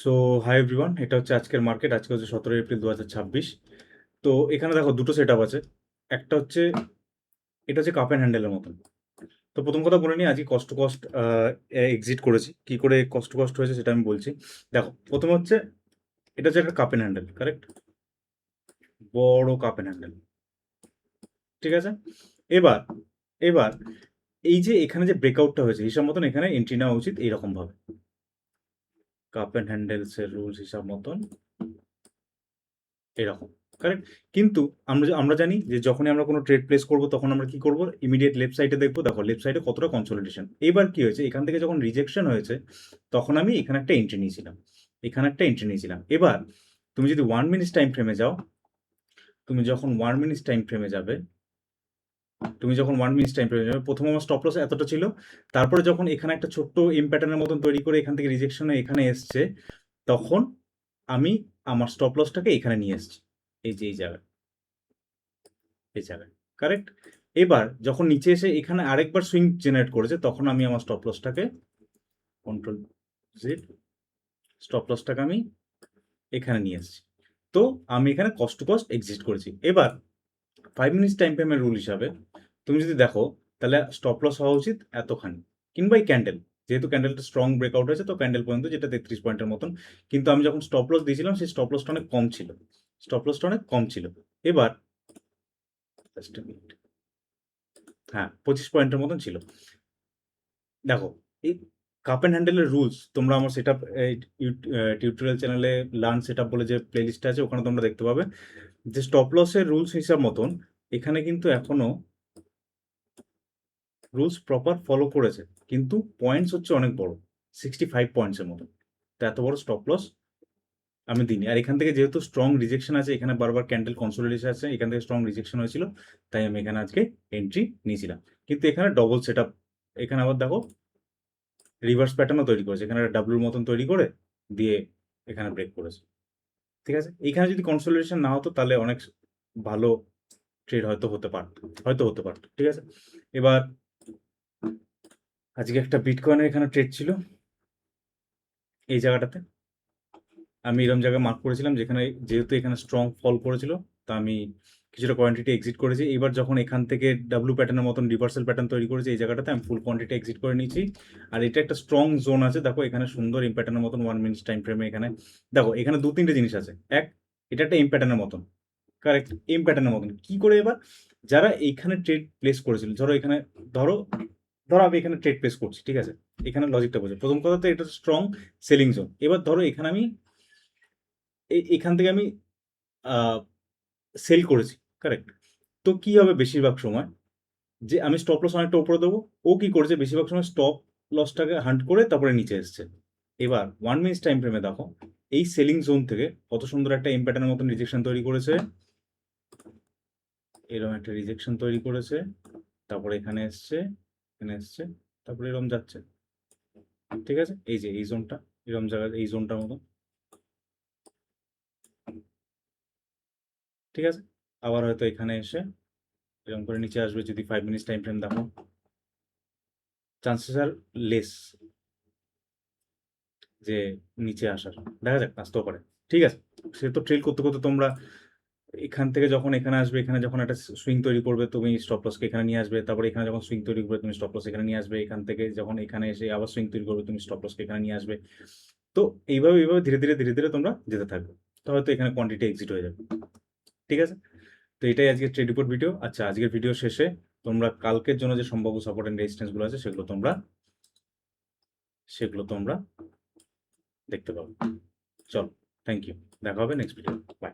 So hi everyone, এটা হচ্ছে আজকের মার্কেট। আজকে হচ্ছে 17 এপ্রিল 2026। তো এখানে দেখো দুটো সেট আপ আছে। একটা হচ্ছে, এটা হচ্ছে কাপ অ্যান্ড হ্যান্ডেলের মতন। তো প্রথম কথা বলে নিই, আজকে কষ্ট কষ্ট এক্সিট করেছি। কি করে কষ্ট কষ্ট হয়েছে সেটা আমি বলছি। দেখো, প্রথমে হচ্ছে এটা হচ্ছে একটা কাপ অ্যান্ড হ্যান্ডেল, কারেক্ট? বড় কাপ অ্যান্ড হ্যান্ডেল, ঠিক আছে। এবার এবার এই যে এখানে যে ব্রেকআউটটা হয়েছে, হিসাব মতন এখানে এন্ট্রি নেওয়া উচিত এইরকম ভাবে। কাপ অ্যান্ড হ্যান্ডেলস এর রুলস হিসাব মতন এরকম, কারেক্ট। কিন্তু আমরা জানি যে যখনই আমরা কোনো ট্রেড প্লেস করব তখন আমরা কি করব, ইমিডিয়েট লেফট সাইডে দেখবো। দেখো লেফট সাইডে কতটা কনসলিডেশন। এবার কি হয়েছে, এখান থেকে যখন রিজেকশন হয়েছে তখন আমি এখানে একটা এন্ট্রি নিয়েছিলাম, এখানে একটা এন্ট্রি নিয়েছিলাম। এবার তুমি যদি 1 মিনিট টাইম ফ্রেমে যাও, তুমি যখন 1 মিনিট টাইম ফ্রেমে যাবে, প্রথম আমার স্টপ লস এতটা ছিল। তারপরে যখন এখানে একটা ছোট্ট এম প্যাটার্নের মতন তৈরি করে এখান থেকে রিজেকশন হয়ে এখানে এসছে, তখন আমি আমার স্টপ লসটাকে এখানে নিয়ে এসেছি, এই যে এই জায়গায়, এই জায়গায়, কারেক্ট। এবার যখন নিচে এসে এখানে আরেকবার সুইং জেনারেট করেছে, তখন আমি আমার স্টপ লসটাকে কন্ট্রোল জেড, স্টপ লসটাকে আমি এখানে নিয়ে এসেছি। তো আমি এখানে কস্ট টু কস্ট এক্সিট করেছি। এবার 5 মিনিট টাইম ফ্রেমের রুল হিসাবে তুমি যদি দেখো, তাহলে স্টপ লস হওয়া উচিত এতখানি, কিংবা এই ক্যান্ডেল, যেহেতু ক্যান্ডেলটা স্ট্রং ব্রেকআউট হয়েছে তো ক্যান্ডেল পর্যন্ত, যেটা 33 পয়েন্টের মতন। কিন্তু আমি যখন স্টপ লস দিয়েছিলাম সেই স্টপ লসটা অনেক কম ছিল, স্টপ লসটা অনেক কম ছিল। এবার জাস্ট মিনিট, হ্যাঁ 25 পয়েন্টের মতন ছিল। দেখো, এই কাপ অ্যান্ড হ্যান্ডেলের রুলস তোমরা আমার সেটআপ টিউটোরিয়াল চ্যানেলে লার্ন সেটআপ বলে যে প্লেলিস্ট আছে, ওখানে তোমরা দেখতে পাবে যে স্টপ লসের রুলস হিসাব মতন এখানে কিন্তু এখনো রুলস প্রপার ফলো করেছে, কিন্তু পয়েন্টস হচ্ছে অনেক বড়, 65 পয়েন্টসের মতো। তো এত বড় স্টপ লস আমি দিইনি। আর এখান থেকে যেহেতু স্ট্রং রিজেকশন আছে, এখানে বারবার ক্যান্ডেল কনসোলিডেশন আছে, এখান থেকে স্ট্রং রিজেকশন হয়েছিল, তাই আমি এখানে আজকে এন্ট্রি নিয়েছিলাম। কিন্তু এখানে ডবল সেটআপ, এখানে আবার দেখো রিভার্স প্যাটার্নও তৈরি করেছে, এখানে একটা ডাব্লুর মতন তৈরি করে দিয়ে এখানে ব্রেক করেছে, ঠিক আছে। এখানে যদি কনসোলিডেশন না হতো তাহলে অনেক ভালো ট্রেড হয়তো হতে পারতো, ঠিক আছে। এবার আজকে একটা বিটকয়েনের এখানে ট্রেড ছিল এই জায়গাটাতে, আমি এরকম জায়গায় মার্ক করেছিলাম যেখানে, যেহেতু এখানে স্ট্রং ফল করেছিল, তা আমি কিছুটা কোয়ান্টিটি এক্সিট করেছি। এবার যখন এখান থেকে ডাব্লু প্যাটার্নের মতন রিভার্সাল প্যাটার্ন তৈরি করেছে এই জায়গাটাতে, আমি ফুল কোয়ান্টিটি এক্সিট করে নিয়েছি। আর এটা একটা স্ট্রং জোন আছে, দেখো এখানে সুন্দর এম প্যাটার্নের মতন 1 মিনিট টাইম ফ্রেমে। এখানে দেখো এখানে 2-3টে জিনিস আছে। এক, এটা একটা এম প্যাটার্নের মতন, কারেক্ট, এম প্যাটার্নের মতন। কি করে এবার যারা এইখানে ট্রেড প্লেস করেছিল, ধরো এখানে, ধরো ধরো আমি এখানে ট্রেড প্লেস করছি, ঠিক আছে। এখানে লজিকটা বোঝো। প্রথম কথা তো এটা স্ট্রং সেলিং জোন। এবার ধরো এখানে আমি এখান থেকে আমি সেল করেছি, কারেক্ট। তো কি হবে বেশিরভাগ সময়, যে আমি স্টপ লস অনেকটা উপরে দেবো, ও কি করেছে বেশিরভাগ সময় স্টপ লসটাকে হান্ট করে তারপরে নিচে এসছে। এবার 1 মিনিট টাইম ফ্রেমে দেখো এই সেলিং জোন থেকে কত সুন্দর একটা এম প্যাটার্নের মতন রিজেকশন তৈরি করেছে, এরকম একটা রিজেকশন তৈরি করেছে, তারপরে এখানে এসছে, এখানে এসছে, তারপরে এরকম যাচ্ছে, ঠিক আছে। এই যে এই জোনটা, এরকম জায়গায় এই জোনটার মতন, ঠিক আছে। আবার হয়তো এখানে এসে এরকম করে নিচে আসবে। যদি 5 মিনিট টাইম ফ্রেম দেখো, চান্সেস আর লেস যে নিচে আসার, দেখা যাক আসতেও পারে, ঠিক আছে। সে তো ট্রেল করতে করতে তোমরা এখান থেকে যখন এখানে আসবে, এখানে যখন একটা সুইং তৈরি করবে তুমি স্টপ লসকে এখানে নিয়ে আসবে, তারপরে এখানে যখন সুইং তৈরি করবে তুমি স্টপ লস এখানে নিয়ে আসবে, এখান থেকে যখন এখানে এসে আবার সুইং তৈরি করবে তুমি স্টপ লসকে এখানে নিয়ে আসবে। তো এইভাবে এইভাবে ধীরে ধীরে ধীরে ধীরে তোমরা যেতে থাকবে, তো হয়তো এখানে কোয়ান্টিটি এক্সিট হয়ে যাবে, ঠিক আছে। তো এটাই আজকের ট্রেড রিপোর্ট ভিডিও। আচ্ছা, আজকের ভিডিও শেষে তোমরা কালকের জন্য যে সম্ভাব্য সাপোর্ট এন্ড রেজিস্ট্যান্স গুলো আছে সেগুলো তোমরা দেখতে পাবে। চলো, থ্যাংক ইউ, দেখা হবে নেক্সট ভিডিও, বাই।